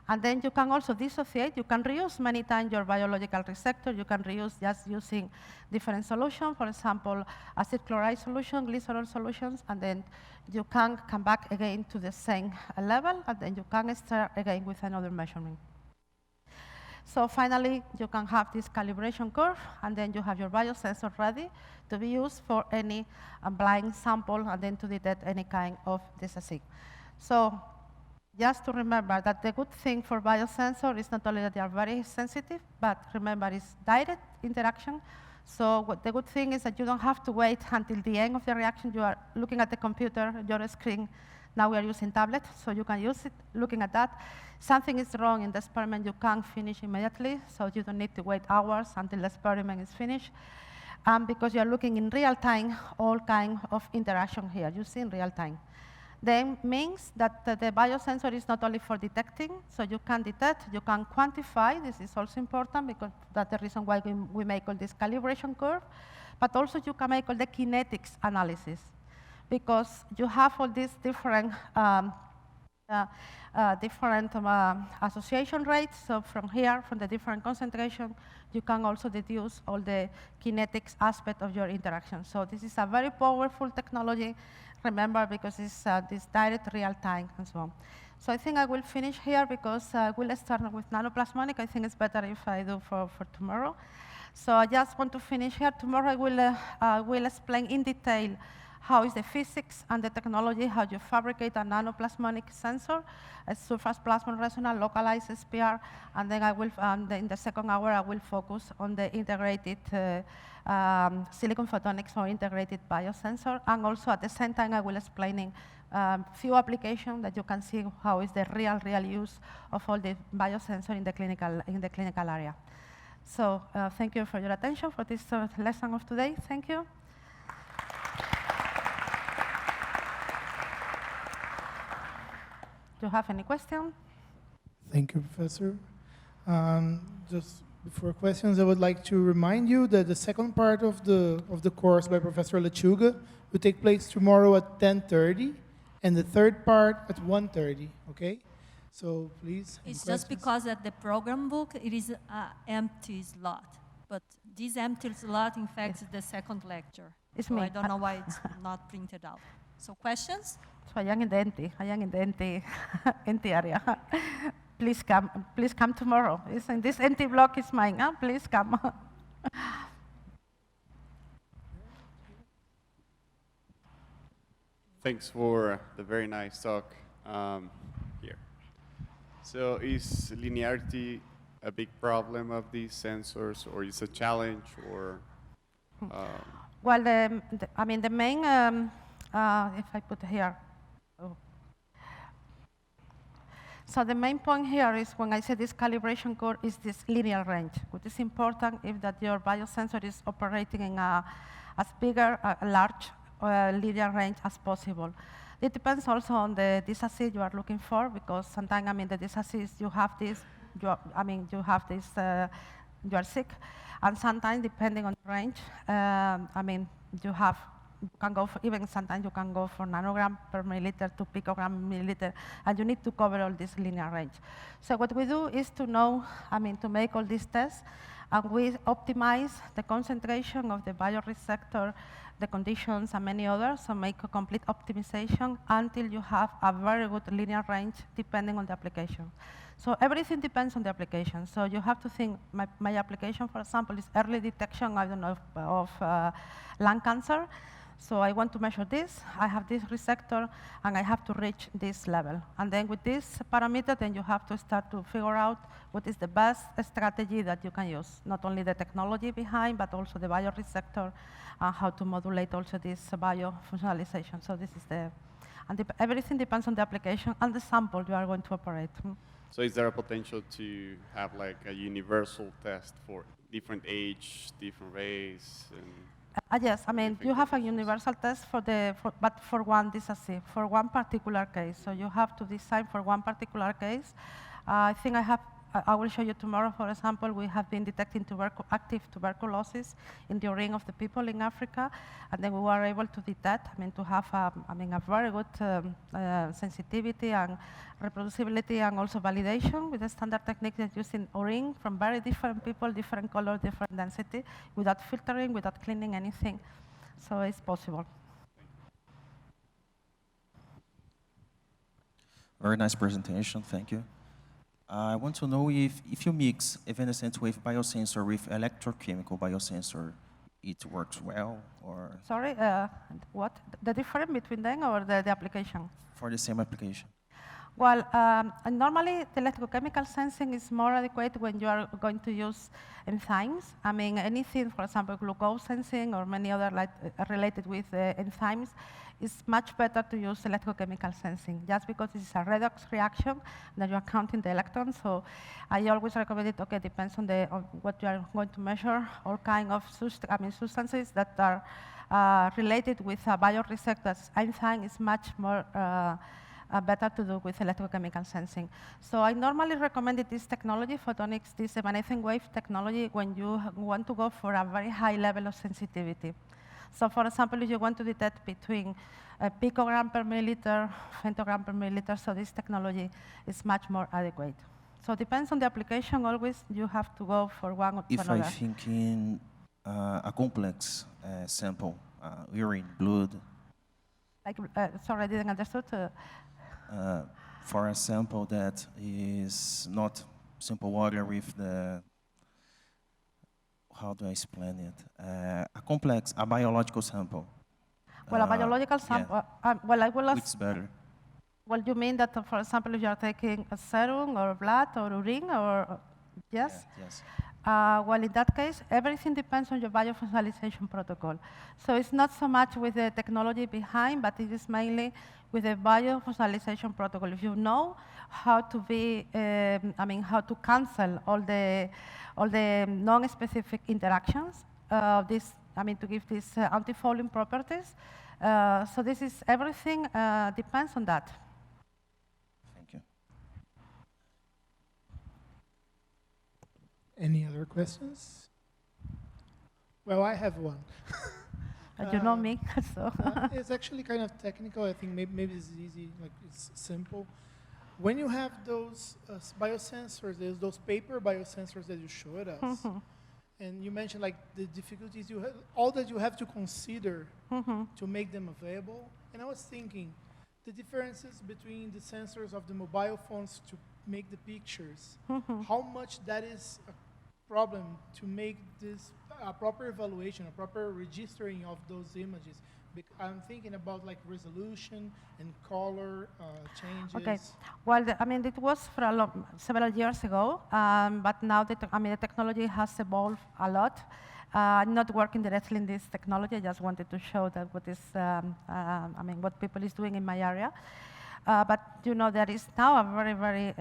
And then you can also dissociate. You can reuse many times your biological receptor. You can reuse just using different solutions, for example, acid chloride solution, glycerol solutions, and then you can come back again to the same level, and then you can start again with another measurement. So finally, you can have this calibration curve, and then you have your biosensor ready to be used for any blind sample, and then to detect any kind of disease. So just to remember that the good thing for biosensor is not only that they are very sensitive, but remember it's direct interaction. So the good thing is that you don't have to wait until the end of the reaction. You are looking at the computer, your screen. Now we are using tablet, so you can use it looking at that. Something is wrong in the experiment, you can finish immediately, so you don't need to wait hours until the experiment is finished. Because you are looking in real time, all kind of interaction here, you see in real time. Then means that the biosensor is not only for detecting, so you can detect, you can quantify. This is also important, because that's the reason why we make all this calibration curve. But also you can make all the kinetics analysis, because you have all these different association rates. So from here, from the different concentration, you can also deduce all the kinetics aspect of your interaction. So this is a very powerful technology. Remember, because it's this direct real time and so on. So I think I will finish here, because we'll start with nanoplasmonic. I think it's better if I do for tomorrow. So I just want to finish here. Tomorrow I will explain in detail how is the physics and the technology, how you fabricate a nanoplasmonic sensor, a surface plasmon resonance, localized SPR, and then I will, in the second hour, I will focus on the integrated silicon photonics or integrated biosensor, and also at the same time I will explaining few applications that you can see how is the real use of all the biosensor in the clinical area. So thank you for your attention for this lesson of today. Thank you. Do you have any questions? Thank you, Professor. Just before questions, I would like to remind you that the second part of the course by Professor Lechuga will take place tomorrow at 10:30, and the third part at 1:30. Okay, so please. It's just because at the program book it is an empty slot. But this empty slot, in fact, is the second lecture. It's so me. I don't know why it's not printed out. So questions? So I am in the empty. I am in the empty, empty area. Please come. Please come tomorrow. This empty block is mine. Huh? Please come. Thanks for the very nice talk here. So is linearity a big problem of these sensors, or is it a challenge, or? Well, I mean, the main, if I put here, oh. So the main point here is when I say this calibration curve is this linear range, which is important if that your biosensor is operating in as bigger, large linear range as possible. It depends also on the disease you are looking for, because sometimes, I mean, the disease you have this, you are sick, and sometimes depending on the range, I mean, you can go for, even sometimes you can go for nanogram per milliliter to picogram milliliter, and you need to cover all this linear range. So what we do is to know, I mean, to make all these tests, and we optimize the concentration of the bioreceptor, the conditions, and many others, so make a complete optimization until you have a very good linear range depending on the application. So everything depends on the application. So you have to think, my application, for example, is early detection, I don't know, of lung cancer. So I want to measure this, I have this receptor, and I have to reach this level. And then with this parameter, then you have to start to figure out what is the best strategy that you can use, not only the technology behind, but also the bioreceptor, and how to modulate also this biofunctionalization. So this is and everything depends on the application and the sample you are going to operate. So is there a potential to have like a universal test for different age, different race? Yes, I mean, you have a universal test but for one disease, for one particular case. So you have to design for one particular case. I think I will show you tomorrow, for example, we have been detecting active tuberculosis in the urine of the people in Africa, and then we were able to detect, I mean, to have a very good sensitivity and reproducibility and also validation with the standard technique that using urine from very different people, different color, different density, without filtering, without cleaning anything. So it's possible. Very nice presentation, thank you. I want to know if you mix evanescent wave biosensor with electrochemical biosensor, it works well, or? Sorry, what? The difference between them or the application? For the same application. Well, normally the electrochemical sensing is more adequate when you are going to use enzymes. I mean, anything, for example, glucose sensing or many other related with enzymes, is much better to use electrochemical sensing, just because this is a redox reaction that you are counting the electrons. So I always recommend it, okay, depends on what you are going to measure, all kind of substances that are related with bioreceptors. Enzyme is much more better to do with electrochemical sensing. So I normally recommended this technology, photonics, this evanescent wave technology, when you want to go for a very high level of sensitivity. So for example, if you want to detect between a picogram per milliliter, femtogram per milliliter, so this technology is much more adequate. So it depends on the application, always you have to go for one or another. If I think in a complex sample, urine, blood. Like, sorry, I didn't understand. For a sample that is not simple water with the, how do I explain it? A biological sample. Well, a biological sample, yeah. well, I will ask. Which is better? Well, you mean that, for example, if you are taking a serum or blood or urine, or yes? Yeah, yes. Well, in that case, everything depends on your biofunctionalization protocol. So it's not so much with the technology behind, but it is mainly with the biofunctionalization protocol. If you know how to how to cancel all the non-specific interactions, to give these antifouling properties. So this is everything depends on that. Thank you. Any other questions? Well, I have one. You know me, so. It's actually kind of technical. I think maybe it's easy, like it's simple. When you have those biosensors, there's those paper biosensors that you showed us, And you mentioned like the difficulties you have, all that you have to consider to make them available. And I was thinking, the differences between the sensors of the mobile phones to make the pictures, how much that is a problem to make this a proper evaluation, a proper registering of those images. I'm thinking about like resolution and color changes. Okay. Well, I mean, it was for several years ago, but now the technology has evolved a lot. I'm not working directly in this technology. I just wanted to show that what people is doing in my area. But you know, there is now a very, very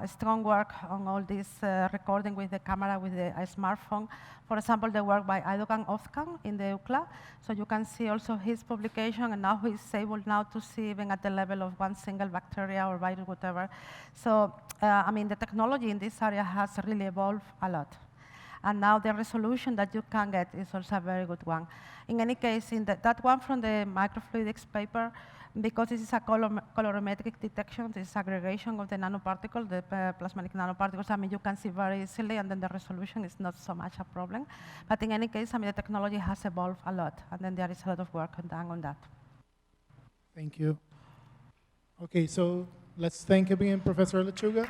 strong work on all this recording with the camera, with the smartphone. For example, the work by Aydogan Özkan in the UCLA. So you can see also his publication, and now he's able now to see even at the level of one single bacteria or virus, whatever. So, the technology in this area has really evolved a lot. And now the resolution that you can get is also a very good one. In any case, in that one from the microfluidics paper, because this is a colorimetric detection, this is aggregation of the nanoparticles, the plasmonic nanoparticles, you can see very easily, and then the resolution is not so much a problem. But in any case, the technology has evolved a lot, and then there is a lot of work done on that. Thank you. Okay, so let's thank again Professor Lechuga.